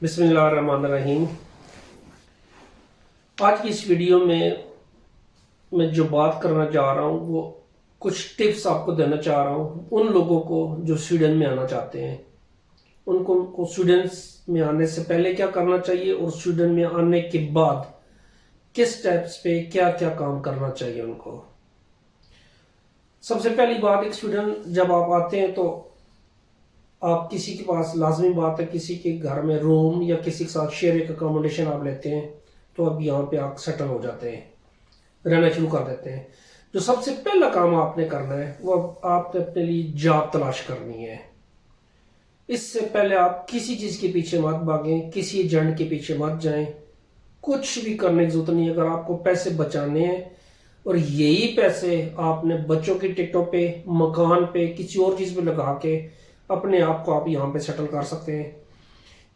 बिस्मिल्लाहिर्रहमानिर्रहीम। आज की इस वीडियो में मैं जो बात करना चाह रहा हूँ वो कुछ टिप्स आपको देना चाह रहा हूँ उन लोगों को जो स्वीडन में आना चाहते हैं। उनको स्वीडन में आने से पहले क्या करना चाहिए और स्वीडन में आने के बाद किस स्टेप्स पे क्या क्या काम करना चाहिए उनको। सबसे पहली बात, एक स्वीडन जब आप आते हैं तो आप किसी के पास, लाजमी बात है, किसी के घर में रूम या किसी के साथ शेयर एक अकोमोडेशन आप लेते हैं तो अब यहाँ पे आप सेटल हो जाते हैं, रहना शुरू कर देते हैं। जो सबसे पहला काम आपने करना है वो आपने अपने लिए जॉब तलाश करनी है। इससे पहले आप किसी चीज़ के पीछे मत भागें, किसी एजेंट के पीछे मत जाएं, कुछ भी करने की जरूरत नहीं है। अगर आपको पैसे बचाने हैं और यही पैसे आपने बच्चों की टिकटों पे, मकान पे, किसी और चीज़ पे लगा के अपने आप को आप यहाँ पे सेटल कर सकते हैं,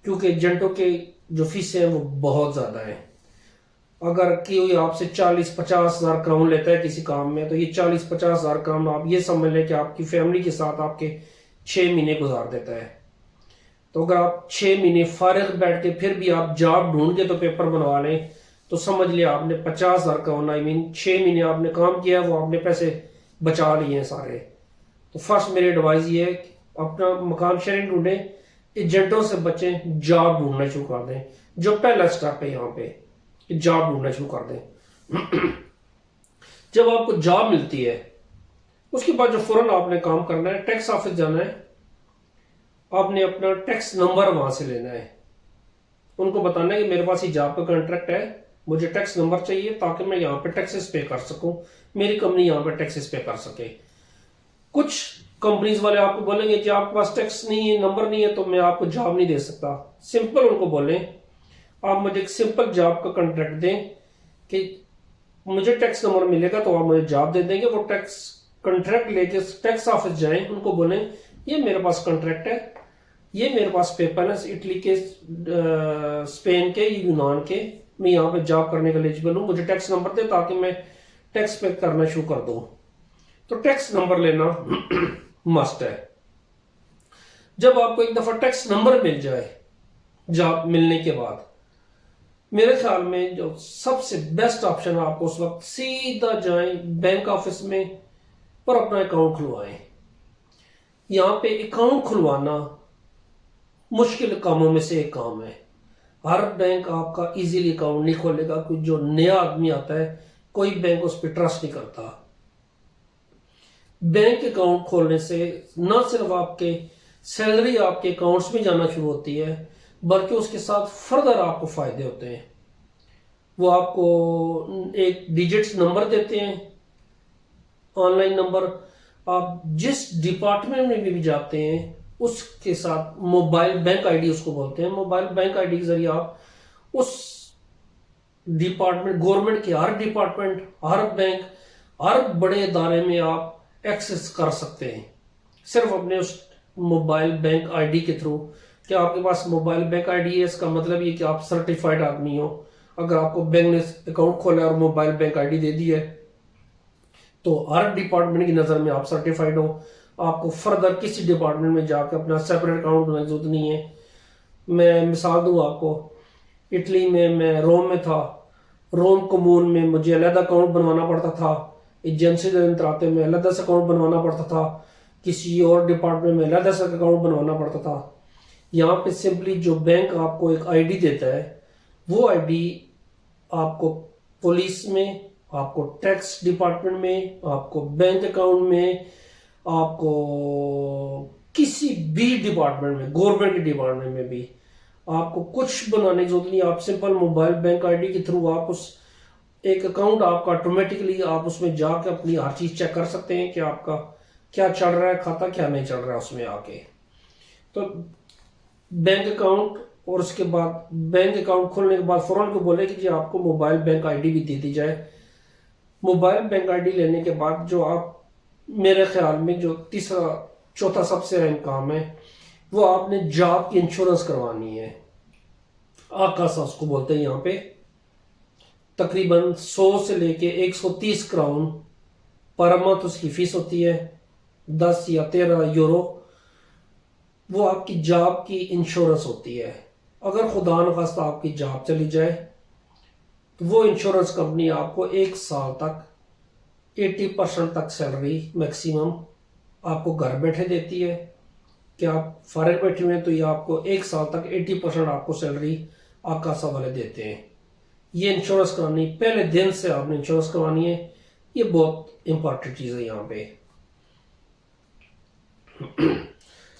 क्योंकि एजेंटों के जो फीसें हैं वो बहुत ज़्यादा है। अगर कोई आपसे 40-50 हज़ार क्राउन लेता है किसी काम में, तो ये 40-50 हज़ार क्राउन आप ये समझ लें कि आपकी फैमिली के साथ आपके 6 महीने गुजार देता है। तो अगर आप 6 महीने फारिग बैठ के फिर भी आप जॉब ढूंढ के तो पेपर बनवा लें तो समझ लिया आपने 50 हज़ार क्राउन, आई मीन 6 महीने आपने काम किया, वो आपने पैसे बचा लिए हैं सारे। तो फर्स्ट मेरी एडवाइस ये है कि अपना मकान शेयरिंग ढूंढें, एजेंटों से बचें, जॉब ढूंढना शुरू कर दें। जो पहला स्टेप है यहाँ पे, जॉब ढूंढना शुरू कर दें। जब आपको जॉब मिलती है उसके बाद जो फौरन आपने काम करना है, टैक्स ऑफिस जाना है, आपने अपना टैक्स नंबर वहां से लेना है। उनको बताना है कि मेरे पास ये जॉब का कॉन्ट्रैक्ट है, मुझे टैक्स नंबर चाहिए ताकि मैं यहाँ पे टैक्सेस पे कर सकूं, मेरी कंपनी यहाँ पे टैक्सेस पे कर सके। कुछ कंपनीज वाले आपको बोलेंगे कि आपके पास टैक्स नहीं है, नंबर नहीं है, तो मैं आपको जॉब नहीं दे सकता। सिंपल उनको बोलें, आप मुझे एक सिंपल जॉब का कॉन्ट्रैक्ट दें कि मुझे टैक्स नंबर मिलेगा तो आप मुझे जॉब दे देंगे। वो टैक्स कॉन्ट्रैक्ट लेके टैक्स ऑफिस जाएं, उनको बोलें ये मेरे पास कॉन्ट्रैक्ट है, ये मेरे पास पेपर है इटली के, स्पेन के, यूनान के, मैं यहाँ पे जॉब करने के एलिजिबल हूँ, मुझे टैक्स नंबर दे ताकि मैं टैक्स पे करना शुरू कर दूँ। तो टैक्स नंबर लेना मस्ट है। जब आपको एक दफा टैक्स नंबर मिल जाए जॉब मिलने के बाद, मेरे ख्याल में जो सबसे बेस्ट ऑप्शन है, आपको उस वक्त सीधा जाएं बैंक ऑफिस में और अपना अकाउंट खुलवाएं। यहाँ पे अकाउंट खुलवाना मुश्किल कामों में से एक काम है। हर बैंक आपका इजीली अकाउंट नहीं खोलेगा, कोई जो नया आदमी आता है कोई बैंक उस पर ट्रस्ट नहीं करता। बैंक अकाउंट खोलने से न सिर्फ आपके सैलरी आपके अकाउंट्स में जाना शुरू होती है, बल्कि उसके साथ फर्दर आपको फायदे होते हैं। वो आपको एक डिजिट्स नंबर देते हैं, ऑनलाइन नंबर। आप जिस डिपार्टमेंट में भी जाते हैं उसके साथ मोबाइल बैंक आईडी उसको बोलते हैं, मोबाइल बैंक आईडी के जरिए आप उस डिपार्टमेंट, गवर्नमेंट के हर डिपार्टमेंट, हर बैंक, हर बड़े इदारे में आप एक्सेस कर सकते हैं, सिर्फ अपने उस मोबाइल बैंक आईडी के थ्रू। क्या आपके पास मोबाइल बैंक आईडी है, इसका मतलब ये कि आप सर्टिफाइड आदमी हो। अगर आपको बैंक ने अकाउंट खोला और मोबाइल बैंक आईडी दे दी है तो हर डिपार्टमेंट की नज़र में आप सर्टिफाइड हो। आपको फर्दर किसी डिपार्टमेंट में जाकर अपना सेपरेट अकाउंट बनाने की जरूरत नहीं है। मैं मिसाल दूँ आपको, इटली में मैं रोम में था, रोम कमून में मुझे अलग अकाउंट बनवाना पड़ता था, एजेंसी के इंतराते में अलग से अकाउंट बनवाना पड़ता था, किसी और डिपार्टमेंट में अलग से अकाउंट बनवाना पड़ता था। यहाँ पे सिंपली जो बैंक आपको एक आईडी देता है, वो आईडी आपको पुलिस में, आपको टैक्स डिपार्टमेंट में, आपको बैंक अकाउंट में, आपको किसी भी डिपार्टमेंट में, गवर्नमेंट के डिपार्टमेंट में भी आपको कुछ बनाने की जरूरत नहीं। आप सिंपल मोबाइल बैंक आईडी के थ्रू आप उस एक अकाउंट आपका ऑटोमेटिकली आप उसमें जाकर अपनी हर चीज चेक कर सकते हैं कि आपका क्या चल रहा है खाता, क्या नहीं चल रहा है उसमें आके। तो बैंक अकाउंट, और उसके बाद बैंक अकाउंट खोलने के बाद फौरन को बोले कि जी आपको मोबाइल बैंक आईडी भी दे दी जाए। मोबाइल बैंक आईडी लेने के बाद जो आप, मेरे ख्याल में जो तीसरा चौथा सबसे अहम काम है, वो आपने जॉब की इंश्योरेंस करवानी है। आकासा उसको बोलते हैं यहाँ पे। तकरीबन 100 से लेके 130 क्राउन पर मंथ उसकी फीस होती है, 10 या 13 यूरो। वो आपकी जॉब की इंश्योरेंस होती है। अगर खुदा न खास्ता आपकी जॉब चली जाए तो वो इंश्योरेंस कंपनी आपको 1 साल तक 80% तक सैलरी मैक्सिमम आपको घर बैठे देती है। कि आप फारिग बैठे हुए हैं तो ये आपको 1 साल तक 80% आपको सैलरी आकाशा वाले देते हैं। ये इंश्योरेंस करानी पहले दिन से आपने इंश्योरेंस करवानी है। ये बहुत इंपॉर्टेंट चीज़ है यहाँ पे।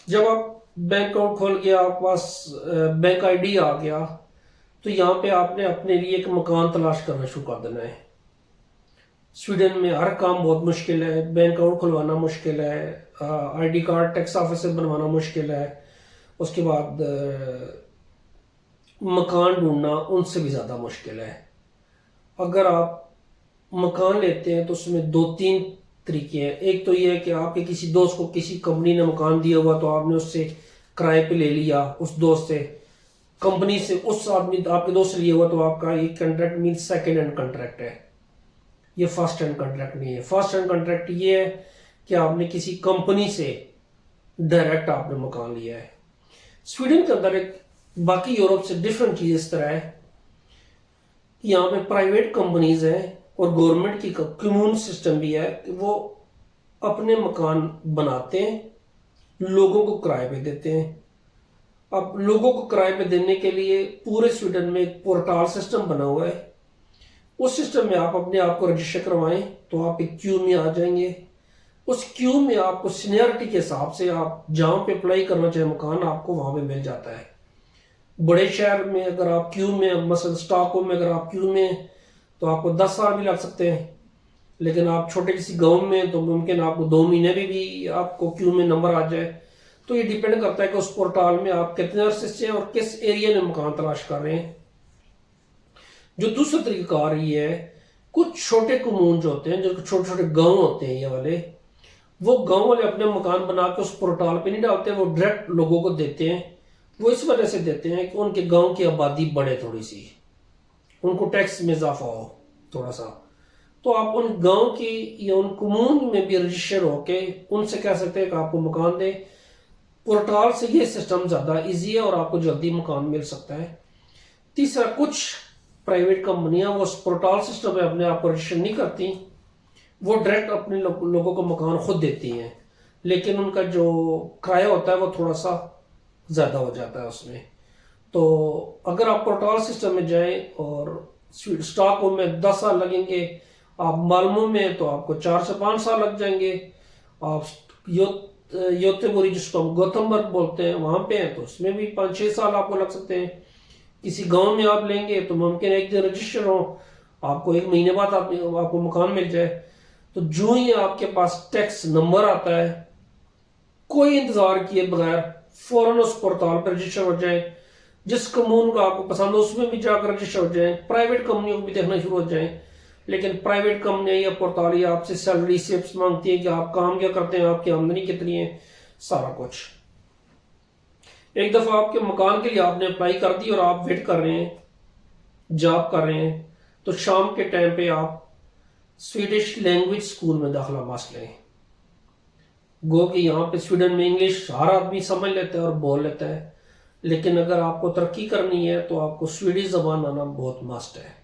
जब आप बैंक अकाउंट खोल के आप पास बैंक आईडी आ गया तो यहाँ पे आपने अपने लिए एक मकान तलाश करना शुरू कर देना है। स्वीडन में हर काम बहुत मुश्किल है। बैंक अकाउंट खुलवाना मुश्किल है, आईडी कार्ड टैक्स ऑफिस से बनवाना मुश्किल है, उसके बाद मकान ढूंढना उनसे भी ज़्यादा मुश्किल है। अगर आप मकान लेते हैं तो उसमें 2-3 तरीके हैं। एक तो ये है कि आपके किसी दोस्त को किसी कंपनी ने मकान दिया हुआ तो आपने उससे किराए पे ले लिया, उस दोस्त से, कंपनी से, उस आदमी आपके दोस्त से लिया हुआ तो आपका ये contract mean second hand contract है। ये फर्स्ट हैंड कॉन्ट्रैक्ट नहीं है। फर्स्ट हैंड कॉन्ट्रैक्ट ये है कि आपने किसी कंपनी से डायरेक्ट आपने मकान लिया है। स्वीडन के अंदर एक बाकी यूरोप से डिफरेंट चीज इस तरह है कि यहाँ पे प्राइवेट कंपनीज हैं और गवर्नमेंट की कम्यून सिस्टम भी है कि वो अपने मकान बनाते हैं, लोगों को किराए पे देते हैं। अब लोगों को किराए पे देने के लिए पूरे स्वीडन में एक पोर्टाल सिस्टम बना हुआ है। उस सिस्टम में आप अपने आप को रजिस्टर करवाएं तो आप एक क्यू में आ जाएंगे। उस क्यू में आपको सीनियरिटी के हिसाब से आप जहां पे अप्लाई करना चाहे मकान आपको वहां पे मिल जाता है। बड़े शहर में अगर आप क्यू में, मसलन स्टॉकहोम में अगर आप क्यू में तो आपको 10 साल भी लग सकते हैं। लेकिन आप छोटे किसी गांव में तो मुमकिन आपको 2 महीने भी आपको क्यू में नंबर आ जाए। तो ये डिपेंड करता है कि उस पोर्टाल में आप कितने अरसे से और किस एरिया में मकान तलाश कर रहे हैं। जो दूसरा तरीका ये है, कुछ छोटे कम्यून जो होते हैं, जो छोटे छोटे गांव होते हैं, ये वाले वो गांव वाले अपने मकान बना के उस पोर्टाल पे नहीं डालते, वो डायरेक्ट लोगों को देते हैं। वो इस वजह से देते हैं कि उनके गांव की आबादी बढ़े, थोड़ी सी उनको टैक्स में इजाफा हो थोड़ा सा। तो आप उन गांव की या उन कम्यून में भी रजिस्टर होके उनसे कह सकते हैं कि आपको मकान दे। पोर्टाल से ये सिस्टम ज्यादा इजी है और आपको जल्दी मकान मिल सकता है। तीसरा, कुछ प्राइवेट कंपनियां वो पोर्टाल सिस्टम में अपने आप को रजिस्टर नहीं करती, वो डायरेक्ट अपने लोगों को मकान खुद देती हैं, लेकिन उनका जो किराया होता है वो थोड़ा सा ज़्यादा हो जाता है उसमें। तो अगर आप पोर्टाल सिस्टम में जाएं और स्टॉकहोम में 10 साल लगेंगे, आप माल्मो में तो आपको 4 से 5 साल लग जाएंगे, आप योतेबोरी जिसको हम गोथमबर्ग बोलते हैं वहां पे हैं तो उसमें भी 5-6 साल आपको लग सकते हैं। किसी गांव में आप लेंगे तो मुमकिन एक दिन रजिस्टर हो, आपको 1 महीने बाद आपको मकान मिल जाए। तो जो ही आपके पास टैक्स नंबर आता है, कोई इंतजार किए बगैर फौरन उस पोर्टाल पर रजिस्टर हो जाए। जिस कम्यून को आपको पसंद हो उसमें भी जाकर रजिस्टर हो जाए। प्राइवेट कंपनियों को भी देखना शुरू हो जाए, लेकिन प्राइवेट कंपनियां या पोर्टाल या आपसे सैलरी स्लिप्स मांगती है कि आप काम क्या करते हैं, आपकी आमदनी कितनी है, सारा कुछ। एक दफा आपके मकान के लिए आपने अप्लाई कर दी और आप वेट कर रहे हैं, जॉब कर रहे हैं, तो शाम के टाइम पे आप स्वीडिश लैंग्वेज स्कूल में दाखिला मस्त लें। गो कि यहाँ पे स्वीडन में इंग्लिश हर आदमी समझ लेता है और बोल लेता है, लेकिन अगर आपको तरक्की करनी है तो आपको स्वीडिश जबान आना बहुत मस्ट है।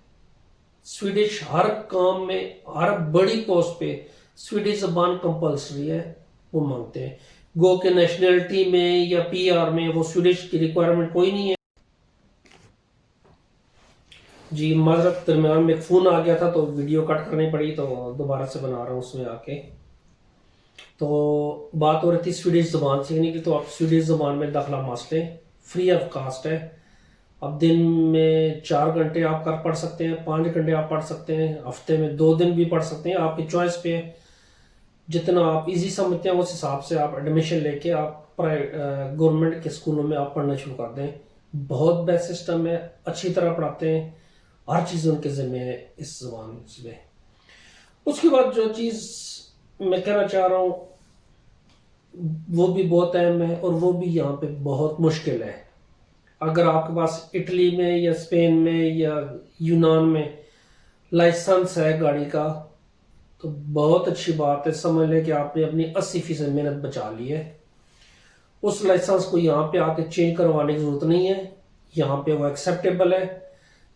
स्वीडिश हर काम में, हर बड़ी पोस्ट पे स्वीडिश जबान कंपल्सरी है, वो मांगते हैं। गो के नेशनलिटी में या पीआर में वो स्वीडिश की रिक्वायरमेंट कोई नहीं है। जी माजरत, दरम्यान में एक फोन आ गया था तो वीडियो कट करनी पड़ी, तो दोबारा से बना रहा हूँ उसमें आके। तो बात हो रही थी स्वीडिश जबान सीखने की, तो आप स्वीडिश जबान में दाखिला मस्ट लें, फ्री ऑफ कास्ट है। अब दिन में 4 घंटे आप कर पढ़ सकते हैं, 5 घंटे आप पढ़ सकते हैं, हफ्ते में 2 दिन भी पढ़ सकते हैं, आपकी चॉइस पे है। जितना आप इजी समझते हैं उस हिसाब से आप एडमिशन लेके आप गवर्नमेंट के स्कूलों में आप पढ़ना शुरू कर दें। बहुत बेस्ट सिस्टम है, अच्छी तरह पढ़ाते हैं, हर चीज़ उनके ज़िम्मे है इस जबान में। उसके बाद जो चीज़ मैं कहना चाह रहा हूँ वो भी बहुत अहम है और वो भी यहाँ पे बहुत मुश्किल है। अगर आपके पास इटली में या स्पेन में या यूनान में लाइसेंस है गाड़ी का तो बहुत अच्छी बात है, समझ लें कि आपने अपनी 80% मेहनत बचा ली है। उस लाइसेंस को यहाँ पे आके चेंज करवाने की जरूरत नहीं है, यहाँ पे वो एक्सेप्टेबल है।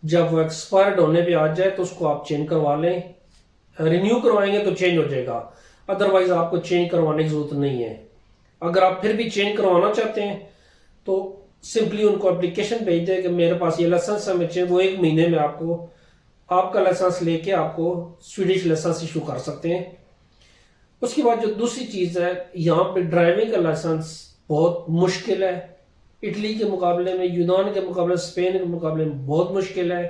जब वो एक्सपायर्ड होने पे आ जाए तो उसको आप चेंज करवा लें, रिन्यू करवाएंगे तो चेंज हो जाएगा, अदरवाइज आपको चेंज करवाने की जरूरत नहीं है। अगर आप फिर भी चेंज करवाना चाहते हैं तो सिंपली उनको एप्लीकेशन भेज दें कि मेरे पास ये लाइसेंस है, मैं चाहिए, वो 1 महीने में आपको आपका लाइसेंस लेके आपको स्वीडिश लाइसेंस इशू कर सकते हैं। उसके बाद जो दूसरी चीज़ है, यहाँ पे ड्राइविंग का लाइसेंस बहुत मुश्किल है। इटली के मुकाबले में, यूनान के मुकाबले, स्पेन के मुकाबले में बहुत मुश्किल है।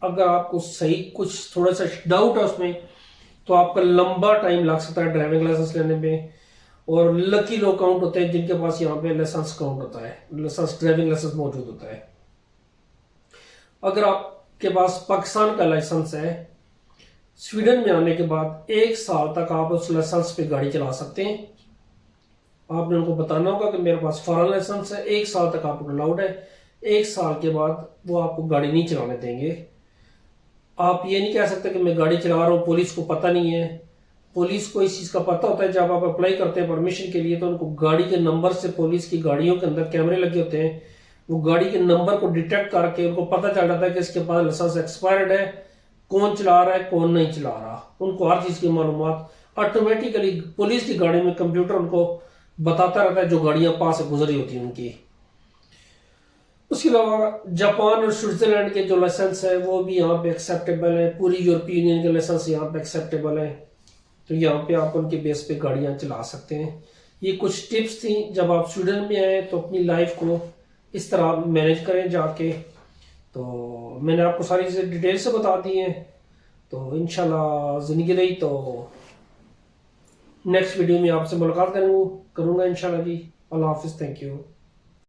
अगर आपको सही कुछ थोड़ा सा डाउट है उसमें तो आपका लंबा टाइम लग सकता है ड्राइविंग लाइसेंस लेने में। और लकी लोग काउंट होते हैं जिनके पास यहाँ पे लाइसेंस काउंट होता है, लाइसेंस, ड्राइविंग लाइसेंस मौजूद होता है। अगर आपके पास पाकिस्तान का लाइसेंस है, स्वीडन में आने के बाद 1 साल तक आप उस लाइसेंस पे गाड़ी चला सकते हैं। आपने उनको बताना होगा कि मेरे पास फॉरेन लाइसेंस है, 1 साल तक आपको अलाउड है। 1 साल के बाद वो आपको गाड़ी नहीं चलाने देंगे। आप ये नहीं कह सकते कि मैं गाड़ी चला रहा हूँ, पुलिस को पता नहीं है। पुलिस को इस चीज़ का पता होता है। जब आप अप्लाई करते हैं परमिशन के लिए तो उनको गाड़ी के नंबर से, पुलिस की गाड़ियों के अंदर कैमरे लगे होते हैं, वो गाड़ी के नंबर को डिटेक्ट करके उनको पता चल जाता है कि इसके पास लाइसेंस एक्सपायर्ड है, कौन चला रहा है, कौन नहीं चला रहा। उनको हर चीज़ की मालूमात ऑटोमेटिकली पुलिस की गाड़ी में कंप्यूटर उनको बताता रहता है जो गाड़ियां पास से गुजरी होती हैं उनकी। उसके अलावा जापान और स्विट्जरलैंड के जो लाइसेंस है वो भी यहाँ पे एक्सेप्टेबल है। पूरी यूरोपीय यूनियन के लाइसेंस यहाँ पे एक्सेप्टेबल है। तो यहाँ पे आप उनके बेस पे गाड़ियाँ चला सकते हैं। ये कुछ टिप्स थी। जब आप स्वीडन में आए तो अपनी लाइफ को इस तरह मैनेज करें जाके। तो मैंने आपको सारी चीज़ें डिटेल से बता दी हैं। तो इंशाल्लाह ज़िंदगी रही तो नेक्स्ट वीडियो में आपसे मुलाकात करूँगा इंशाल्लाह जी। अल्लाह हाफिज़, थैंक यू।